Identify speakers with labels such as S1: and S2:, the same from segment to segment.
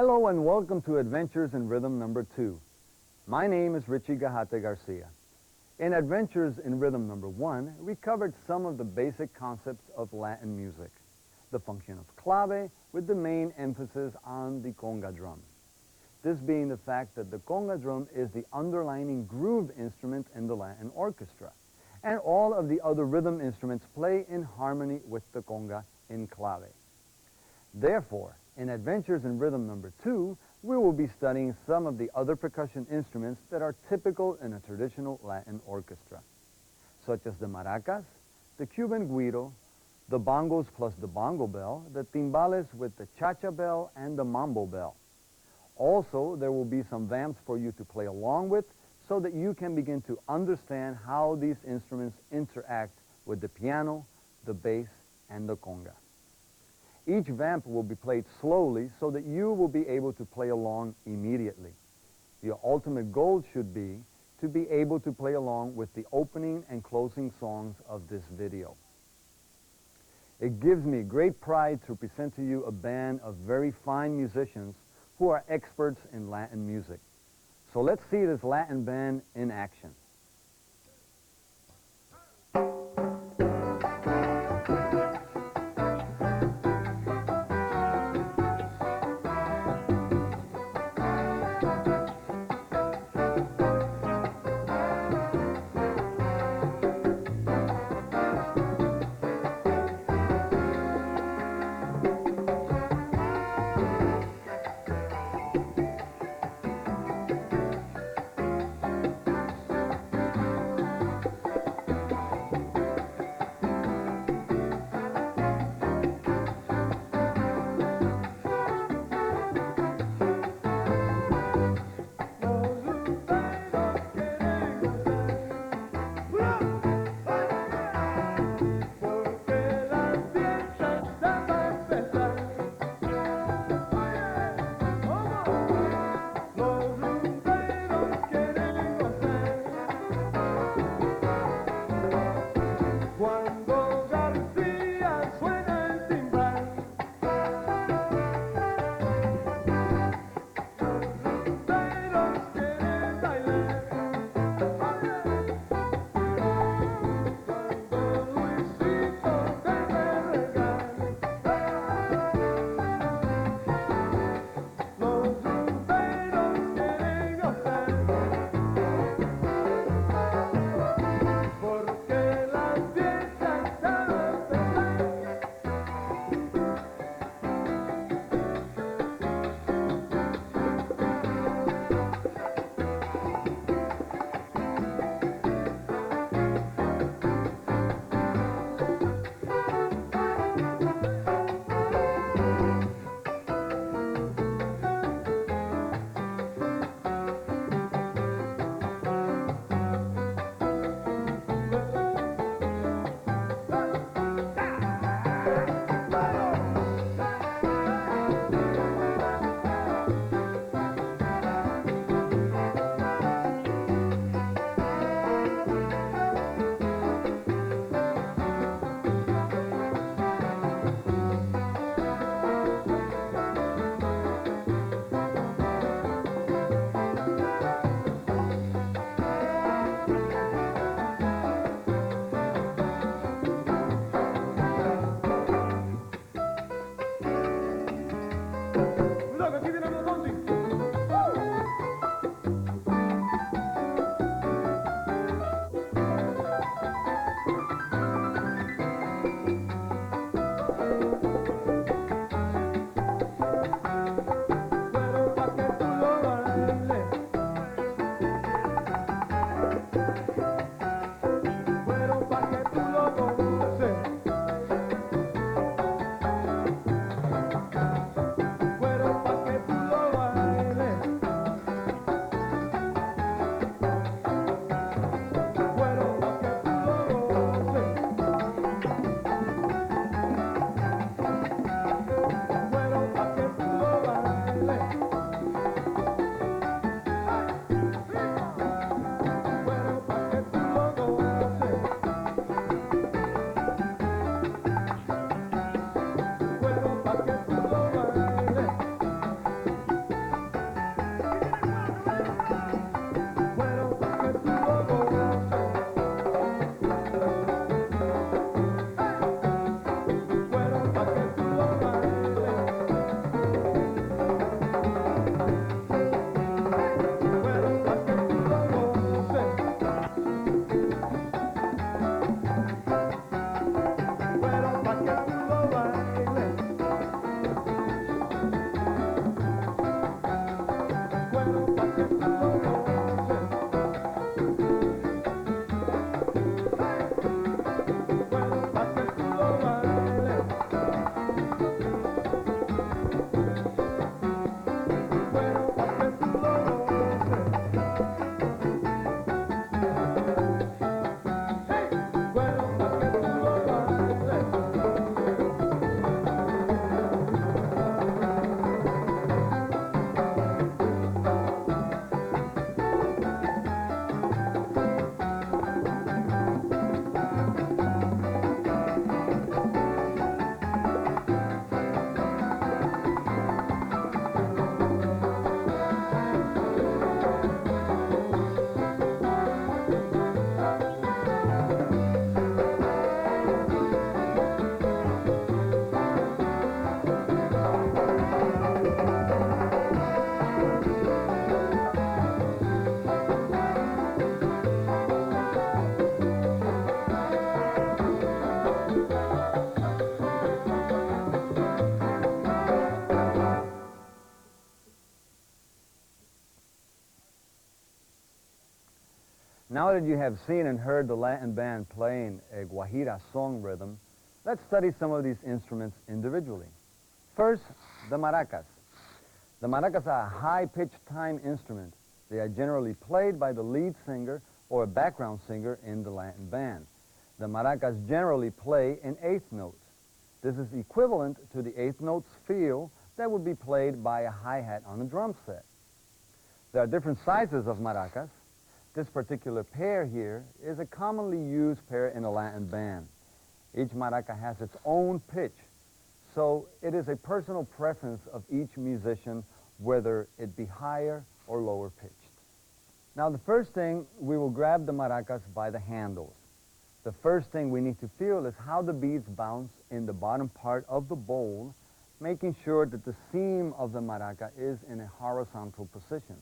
S1: Hello and welcome to Adventures in Rhythm number 2. My name is Richie Gajate Garcia. In Adventures in Rhythm number 1, we covered some of the basic concepts of Latin music. The function of clave with the main emphasis on the conga drum. This being the fact that the conga drum is the underlining groove instrument in the Latin orchestra, and all of the other rhythm instruments play in harmony with the conga in clave. Therefore, in Adventures in Rhythm number 2, we will be studying some of the other percussion instruments that are typical in a traditional Latin orchestra, such as the maracas, the Cuban güiro, the bongos plus the bongo bell, the timbales with the cha-cha bell, and the mambo bell. Also, there will be some vamps for you to play along with so that you can begin to understand how these instruments interact with the piano, the bass, and the conga. Each vamp will be played slowly so that you will be able to play along immediately. Your ultimate goal should be to be able to play along with the opening and closing songs of this video. It gives me great pride to present to you a band of very fine musicians who are experts in Latin music. So let's see this Latin band in action. Now that you have seen and heard the Latin band playing a Guajira song rhythm, let's study some of these instruments individually. First, the maracas. The maracas are a high-pitched time instrument. They are generally played by the lead singer or a background singer in the Latin band. The maracas generally play in eighth notes. This is equivalent to the eighth notes feel that would be played by a hi-hat on a drum set. There are different sizes of maracas. This particular pair here is a commonly used pair in a Latin band. Each maraca has its own pitch, so it is a personal preference of each musician whether it be higher or lower pitched. Now the first thing, we will grab the maracas by the handles. The first thing we need to feel is how the beads bounce in the bottom part of the bowl, making sure that the seam of the maraca is in a horizontal position.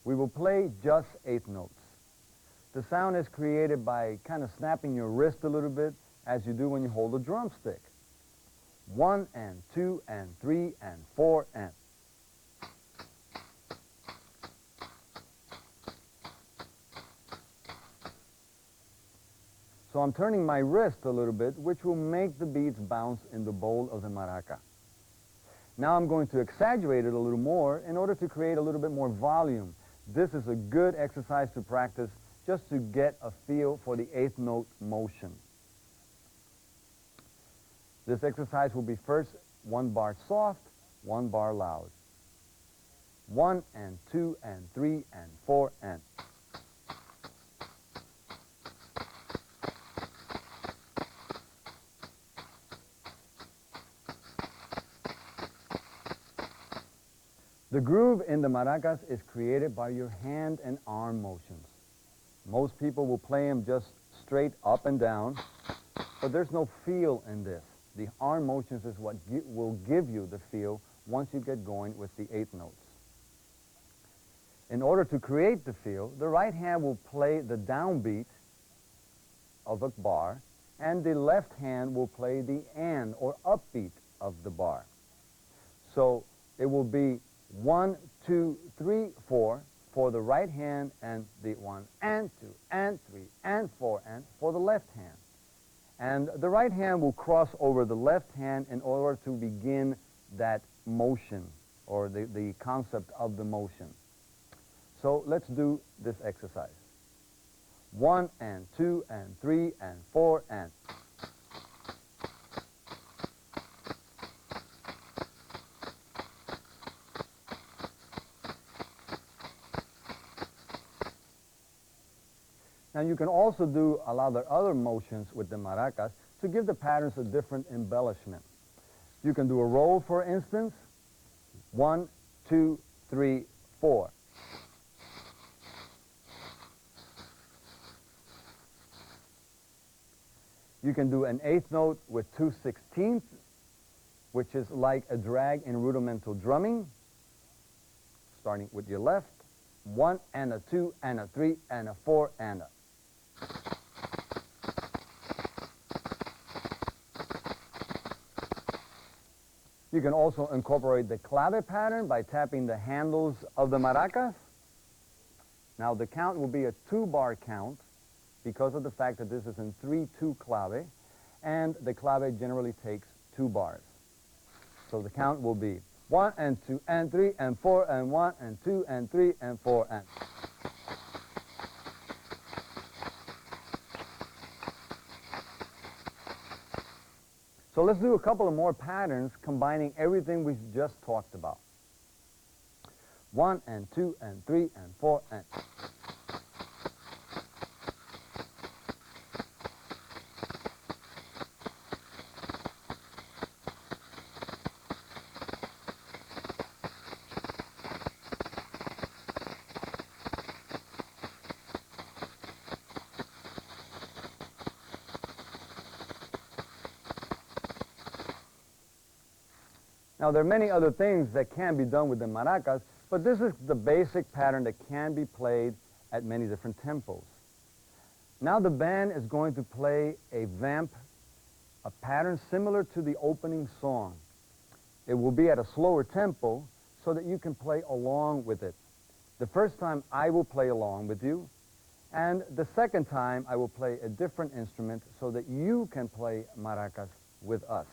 S1: We will play just eighth notes. The sound is created by kind of snapping your wrist a little bit as you do when you hold a drumstick. 1 and 2 and 3 and 4 and. So I'm turning my wrist a little bit, which will make the beads bounce in the bowl of the maraca. Now I'm going to exaggerate it a little more in order to create a little bit more volume. This is a good exercise to practice just to get a feel for the eighth note motion. This exercise will be first 1 bar soft, 1 bar loud. 1 and 2 and 3 and 4 and. The groove in the maracas is created by your hand and arm motions. Most people will play them just straight up and down, but there's no feel in this. The arm motions is what will give you the feel once you get going with the eighth notes. In order to create the feel, the right hand will play the downbeat of a bar, and the left hand will play the and or upbeat of the bar. So it will be 1, 2, 3, 4 for the right hand, and the 1 and 2 and 3 and 4 and for the left hand. And the right hand will cross over the left hand in order to begin that motion or the concept of the motion. So let's do this exercise. 1 and 2 and 3 and 4 and. Now you can also do a lot of other motions with the maracas to give the patterns a different embellishment. You can do a roll, for instance. 1, 2, 3, 4. You can do an eighth note with 2/16, which is like a drag in rudimental drumming, starting with your left. 1 and a 2 and a 3 and a 4 and a. You can also incorporate the clave pattern by tapping the handles of the maracas. Now the count will be a 2-bar count because of the fact that this is in 3/2 clave, and the clave generally takes 2 bars. So the count will be 1 and 2 and 3 and 4 and 1 and 2 and 3 and 4 and. So let's do a couple of more patterns combining everything we've just talked about. 1 and 2 and 3 and 4 and. Now, there are many other things that can be done with the maracas, but this is the basic pattern that can be played at many different tempos. Now the band is going to play a vamp, a pattern similar to the opening song. It will be at a slower tempo so that you can play along with it. The first time I will play along with you, And the second time, I will play a different instrument so that you can play maracas with us.